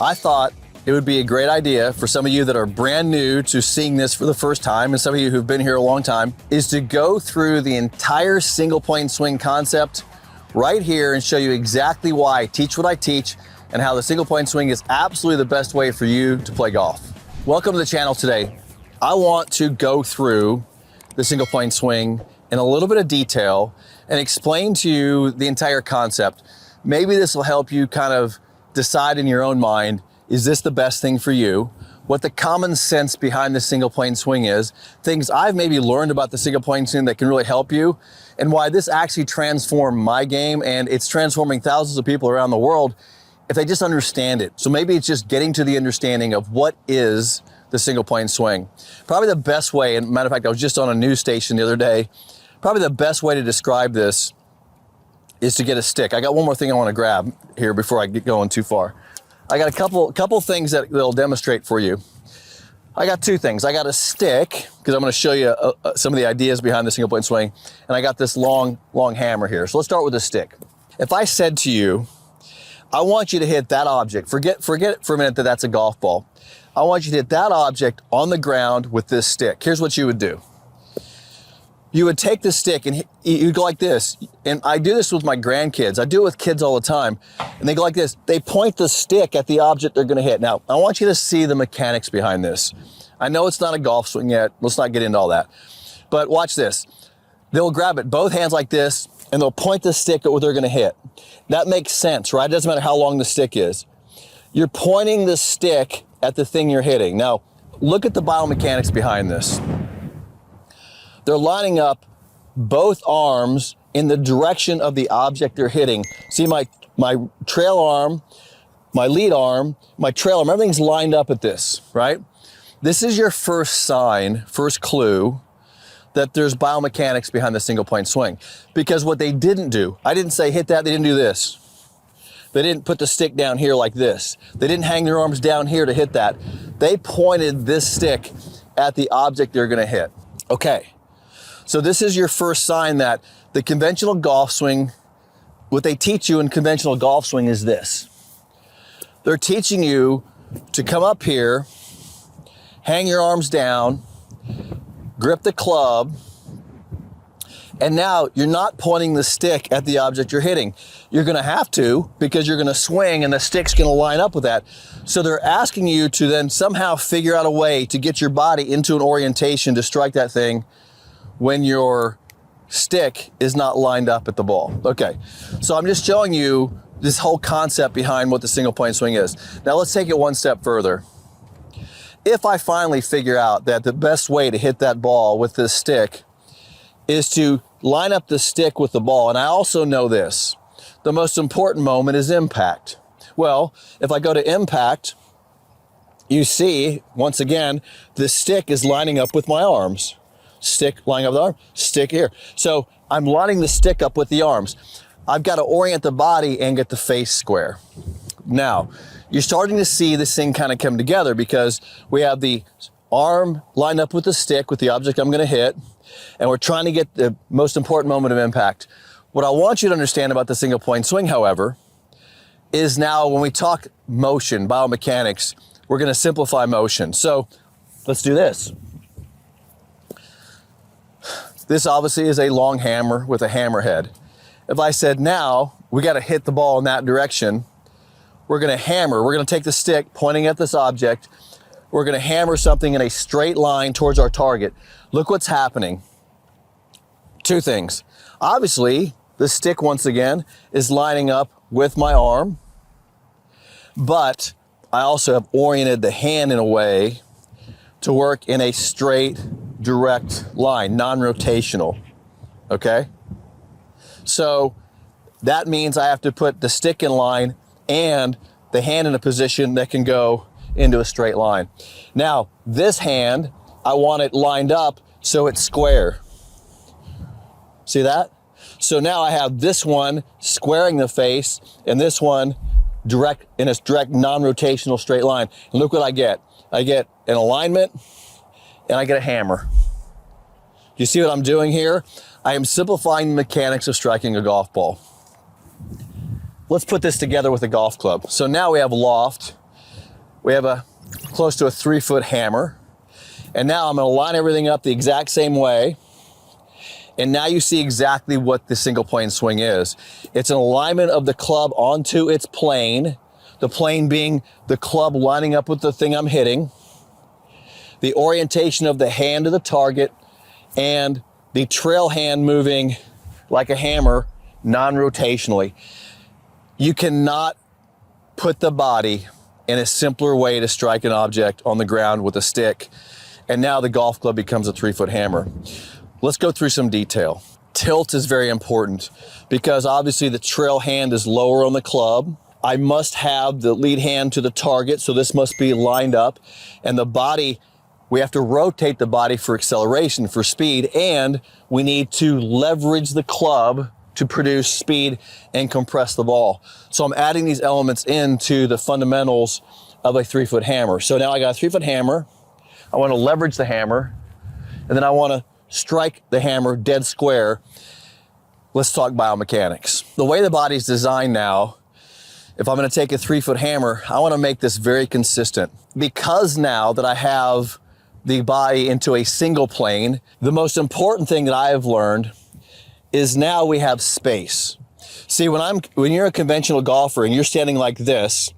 I thought it would be a great idea for some of you that are brand new to seeing this for the first time, and some of you who've been here a long time, is to go through the entire single plane swing concept right here and show you exactly why I teach what I teach and how the single plane swing is absolutely the best way for you to play golf. Welcome to the channel today. I want to go through the single plane swing in a little bit of detail and explain to you the entire concept. Maybe this will help you kind of decide in your own mind, is this the best thing for you? What the common sense behind the single plane swing is, things I've maybe learned about the single plane swing that can really help you, and why this actually transformed my game, and it's transforming thousands of people around the world if they just understand it. So maybe it's just getting to the understanding of what is the single plane swing. Probably the best way, and matter of fact, I was just on a news station the other day, probably the best way to describe this is to get a stick. I got one more thing I want to grab here before I get going too far. I got a couple things that'll demonstrate for you. I got two things. I got a stick, because I'm going to show you some of the ideas behind the single plane swing, and I got this long hammer here. So let's start with the stick. If I said to you, I want you to hit that object, forget for a minute that that's a golf ball. I want you to hit that object on the ground with this stick. Here's what you would do. You would take the stick and you'd go like this. And I do this with my grandkids. I do it with kids all the time. And they go like this. They point the stick at the object they're gonna hit. Now, I want you to see the mechanics behind this. I know it's not a golf swing yet. Let's not get into all that. But watch this. They'll grab it, both hands like this, and they'll point the stick at what they're gonna hit. That makes sense, right? It doesn't matter how long the stick is. You're pointing the stick at the thing you're hitting. Now, look at the biomechanics behind this. They're lining up both arms in the direction of the object they're hitting. See my trail arm, my lead arm, my trail arm, everything's lined up at this, right? This is your first sign, first clue that there's biomechanics behind the single plane swing. Because what they didn't do, I didn't say hit that, they didn't do this. They didn't put the stick down here like this. They didn't hang their arms down here to hit that. They pointed this stick at the object they're gonna hit. Okay. So this is your first sign that the conventional golf swing, what they teach you in conventional golf swing is this. They're teaching you to come up here, hang your arms down, grip the club, and now you're not pointing the stick at the object you're hitting. You're gonna have to, because you're gonna swing and the stick's gonna line up with that. So they're asking you to then somehow figure out a way to get your body into an orientation to strike that thing when your stick is not lined up at the ball. Okay, so I'm just showing you this whole concept behind what the single plane swing is. Now let's take it one step further. If I finally figure out that the best way to hit that ball with this stick is to line up the stick with the ball, and I also know this, the most important moment is impact. Well, if I go to impact, you see, once again, the stick is lining up with my arms. Stick lining up with the arm, stick here. So I'm lining the stick up with the arms. I've got to orient the body and get the face square. Now, you're starting to see this thing kind of come together because we have the arm lined up with the stick, with the object I'm gonna hit, and we're trying to get the most important moment of impact. What I want you to understand about the single plane swing, however, is now when we talk motion, biomechanics, we're gonna simplify motion. So let's do this. This obviously is a long hammer with a hammerhead. If I said now, we got to hit the ball in that direction, we're going to hammer, we're going to take the stick pointing at this object, we're going to hammer something in a straight line towards our target. Look what's happening. Two things. Obviously, the stick, once again, is lining up with my arm, but I also have oriented the hand in a way to work in a straight, direct line, non-rotational, okay? So that means I have to put the stick in line and the hand in a position that can go into a straight line. Now, this hand, I want it lined up so it's square. See that? So now I have this one squaring the face and this one direct in a direct non-rotational straight line. And look what I get. I get an alignment and I get a hammer. You see what I'm doing here? I am simplifying the mechanics of striking a golf ball. Let's put this together with a golf club. So now we have loft We have a close to a 3-foot hammer. And now I'm gonna line everything up the exact same way. And now you see exactly what the single plane swing is. It's an alignment of the club onto its plane, the plane being the club lining up with the thing I'm hitting, the orientation of the hand to the target, and the trail hand moving like a hammer, non-rotationally. You cannot put the body in a simpler way to strike an object on the ground with a stick. And now the golf club becomes a 3-foot hammer. Let's go through some detail. Tilt is very important because obviously the trail hand is lower on the club. I must have the lead hand to the target, so this must be lined up. And the body, we have to rotate the body for acceleration, for speed, and we need to leverage the club to produce speed and compress the ball. So I'm adding these elements into the fundamentals of a 3-foot hammer. So now I got a 3-foot hammer. I want to leverage the hammer, and then I want to strike the hammer dead square. Let's talk biomechanics. The way the body's designed now, if I'm going to take a 3-foot hammer, I want to make this very consistent. Because now that I have the body into a single plane, the most important thing that I have learned is now we have space. See, when you're a conventional golfer and you're standing like this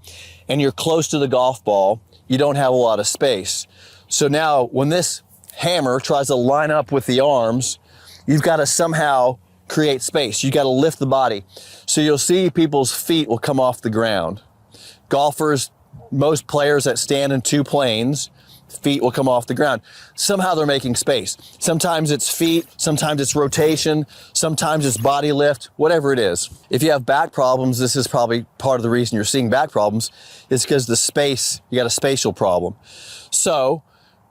and you're close to the golf ball, you don't have a lot of space. So now when this hammer tries to line up with the arms, you've got to somehow create space. You got to lift the body. So you'll see people's feet will come off the ground. Golfers, most players that stand in 2 planes, feet will come off the ground. Somehow they're making space. Sometimes it's feet, sometimes it's rotation, sometimes it's body lift, whatever it is. If you have back problems, this is probably part of the reason you're seeing back problems, is because the space, you got a spatial problem. So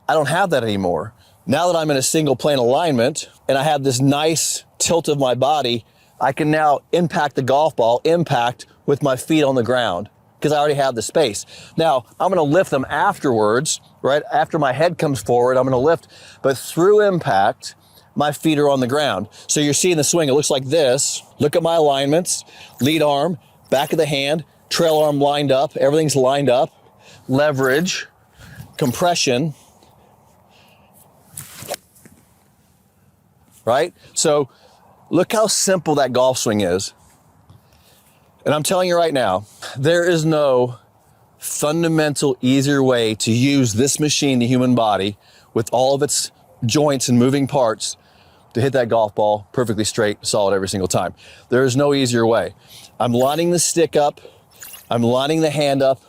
I don't have that anymore. Now that I'm in a single plane alignment and I have this nice tilt of my body, I can now impact the golf ball, impact with my feet on the ground because I already have the space. Now I'm gonna lift them afterwards, right? After my head comes forward, I'm gonna lift, but through impact, my feet are on the ground. So you're seeing the swing, it looks like this. Look at my alignments, lead arm, back of the hand, trail arm lined up, everything's lined up, leverage, compression, right? So look how simple that golf swing is. And I'm telling you right now, there is no fundamental, easier way to use this machine, the human body, with all of its joints and moving parts to hit that golf ball perfectly straight, solid every single time. There is no easier way. I'm lining the stick up. I'm lining the hand up.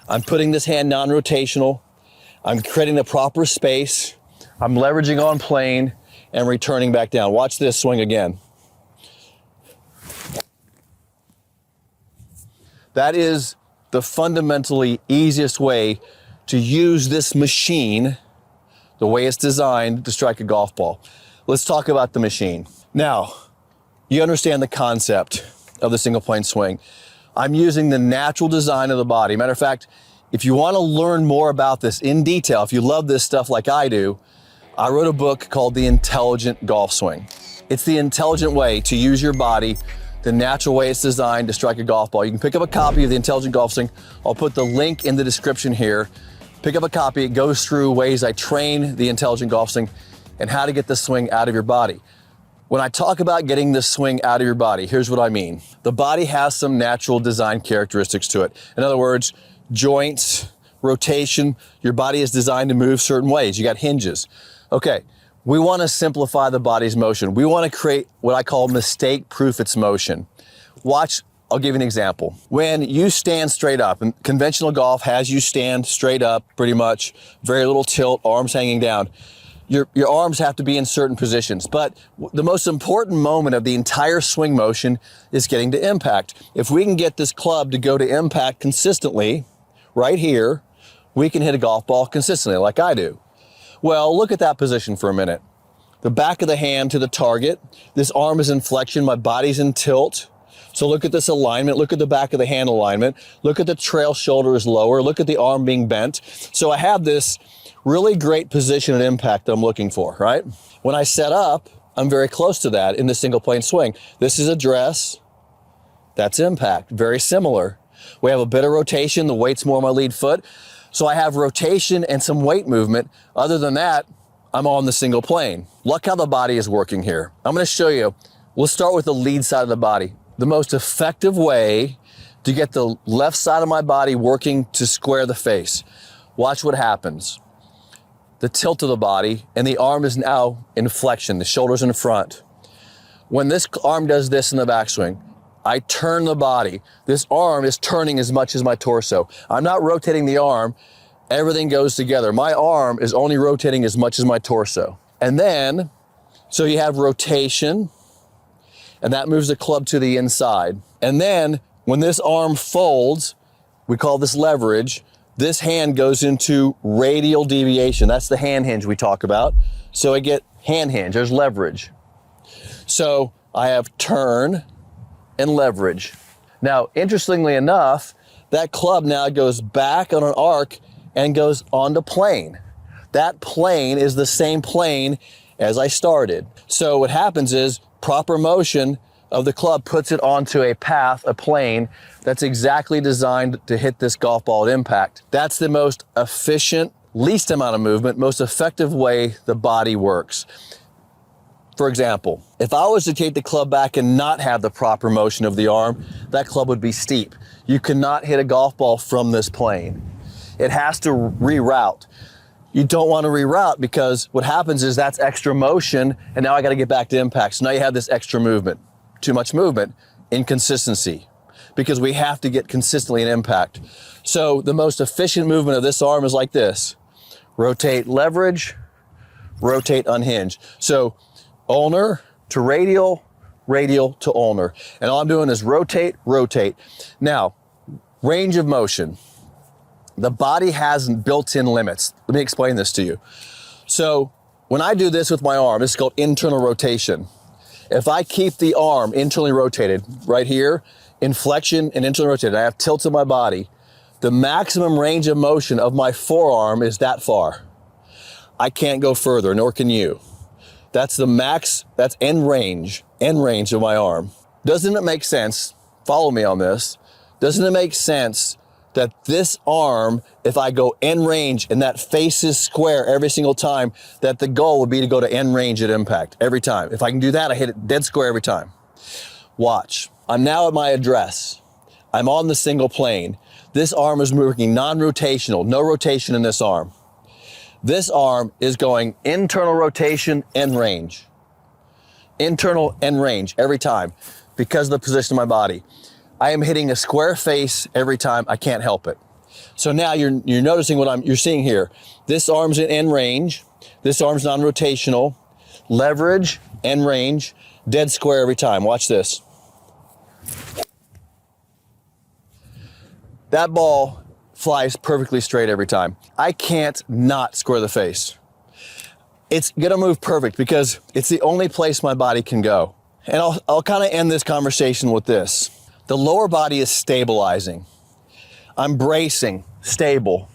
I'm putting this hand non-rotational. I'm creating the proper space. I'm leveraging on plane and returning back down. Watch this swing again. That is the fundamentally easiest way to use this machine, the way it's designed to strike a golf ball. Let's talk about the machine. Now, you understand the concept of the single plane swing. I'm using the natural design of the body. Matter of fact, if you want to learn more about this in detail, if you love this stuff like I do, I wrote a book called The Intelligent Golf Swing. It's the intelligent way to use your body, the natural way it's designed to strike a golf ball. You can pick up a copy of The Intelligent Golf Swing. I'll put the link in the description here. Pick up a copy. It goes through ways I train the Intelligent Golf Swing and how to get the swing out of your body. When I talk about getting the swing out of your body, here's what I mean. The body has some natural design characteristics to it. In other words, joints, rotation, your body is designed to move certain ways. You got hinges. Okay, we want to simplify the body's motion. We want to create what I call mistake-proof its motion. Watch, I'll give you an example. When you stand straight up, and conventional golf has you stand straight up pretty much, very little tilt, arms hanging down. Your arms have to be in certain positions, but the most important moment of the entire swing motion is getting to impact. If we can get this club to go to impact consistently, right here, we can hit a golf ball consistently like I do. Well, look at that position for a minute. The back of the hand to the target, this arm is in flexion, my body's in tilt. So look at this alignment, look at the back of the hand alignment, look at the trail shoulder is lower, look at the arm being bent. So I have this really great position and impact that I'm looking for, right? When I set up, I'm very close to that in the single plane swing. This is address, that's impact, very similar. We have a bit of rotation, the weight's more on my lead foot. So I have rotation and some weight movement. Other than that, I'm on the single plane. Look how the body is working here. I'm gonna show you. We'll start with the lead side of the body. The most effective way to get the left side of my body working to square the face. Watch what happens. The tilt of the body, and the arm is now in flexion, the shoulder's in front. When this arm does this in the backswing, I turn the body. This arm is turning as much as my torso. I'm not rotating the arm, everything goes together. My arm is only rotating as much as my torso. And then, so you have rotation, and that moves the club to the inside. And then, when this arm folds, we call this leverage, this hand goes into radial deviation. That's the hand hinge we talk about. So I get hand hinge, there's leverage. So I have turn and leverage. Now, interestingly enough, that club now goes back on an arc and goes onto plane. That plane is the same plane as I started. So what happens is proper motion of the club puts it onto a path, a plane, that's exactly designed to hit this golf ball at impact. That's the most efficient, least amount of movement, most effective way the body works. For example, if I was to take the club back and not have the proper motion of the arm, that club would be steep. You cannot hit a golf ball from this plane. It has to reroute. You don't want to reroute because what happens is that's extra motion, and now I got to get back to impact. So now you have this extra movement. Too much movement, inconsistency, because we have to get consistently in impact. So the most efficient movement of this arm is like this. Rotate, leverage, rotate, unhinge. So ulnar to radial, radial to ulnar. And all I'm doing is rotate, rotate. Now, range of motion. The body has built-in limits. Let me explain this to you. So when I do this with my arm, it's called internal rotation. If I keep the arm internally rotated right here, in flexion and internally rotated, I have tilt in my body, the maximum range of motion of my forearm is that far. I can't go further, nor can you. That's the max, that's end range of my arm. Doesn't it make sense, follow me on this, doesn't it make sense that this arm, if I go end range and that face is square every single time, that the goal would be to go to end range at impact every time. If I can do that, I hit it dead square every time. Watch, I'm now at my address. I'm on the single plane. This arm is moving non-rotational, no rotation in this arm. This arm is going internal rotation, end range. Internal end range every time because of the position of my body. I am hitting a square face every time. I can't help it. So now you're noticing what you're seeing here. This arm's in end range. This arm's non-rotational. Leverage, end range, dead square every time. Watch this. That ball flies perfectly straight every time. I can't not square the face. It's gonna move perfect because it's the only place my body can go. And I'll kind of end this conversation with this. The lower body is stabilizing. I'm bracing, stable.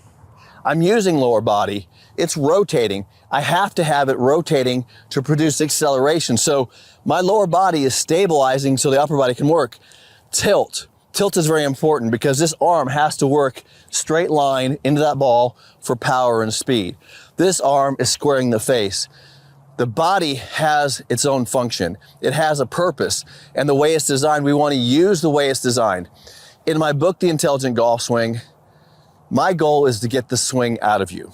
I'm using lower body, it's rotating. I have to have it rotating to produce acceleration. So my lower body is stabilizing so the upper body can work. Tilt. Tilt is very important because this arm has to work straight line into that ball for power and speed. This arm is squaring the face. The body has its own function. It has a purpose. And the way it's designed, we want to use the way it's designed. In my book, The Intelligent Golf Swing, my goal is to get the swing out of you.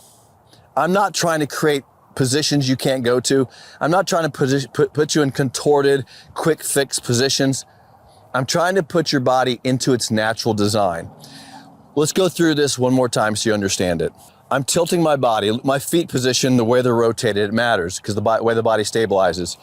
I'm not trying to create positions you can't go to. I'm not trying to put you in contorted, quick fix positions. I'm trying to put your body into its natural design. Let's go through this one more time so you understand it. I'm tilting my body, my feet position, the way they're rotated, it matters because the way the body stabilizes.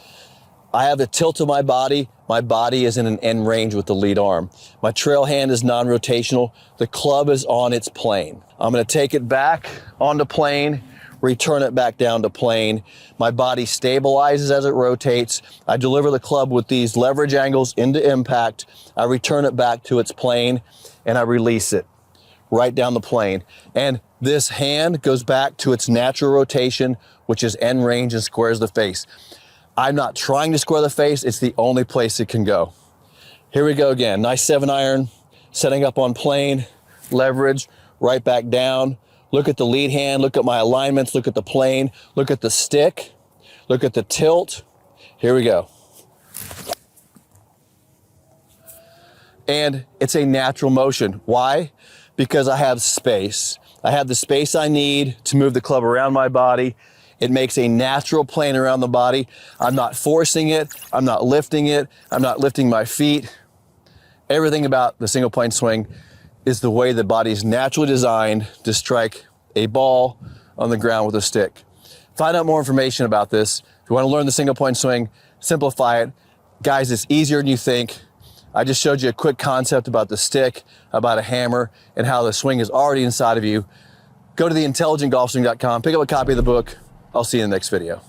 I have the tilt of my body is in an end range with the lead arm. My trail hand is non-rotational, the club is on its plane. I'm gonna take it back onto plane, return it back down to plane. My body stabilizes as it rotates. I deliver the club with these leverage angles into impact. I return it back to its plane and I release it right down the plane. And this hand goes back to its natural rotation, which is end range and squares the face. I'm not trying to square the face, it's the only place it can go. Here we go again, nice 7-iron, setting up on plane, leverage, right back down. Look at the lead hand, look at my alignments, look at the plane, look at the stick, look at the tilt. Here we go. And it's a natural motion. Why? Because I have space. I have the space I need to move the club around my body. It makes a natural plane around the body. I'm not forcing it. I'm not lifting it. I'm not lifting my feet. Everything about the single plane swing is the way the body is naturally designed to strike a ball on the ground with a stick. Find out more information about this. If you want to learn the single plane swing, simplify it. Guys, it's easier than you think. I just showed you a quick concept about the stick, about a hammer, and how the swing is already inside of you. Go to theintelligentgolfswing.com, pick up a copy of the book. I'll see you in the next video.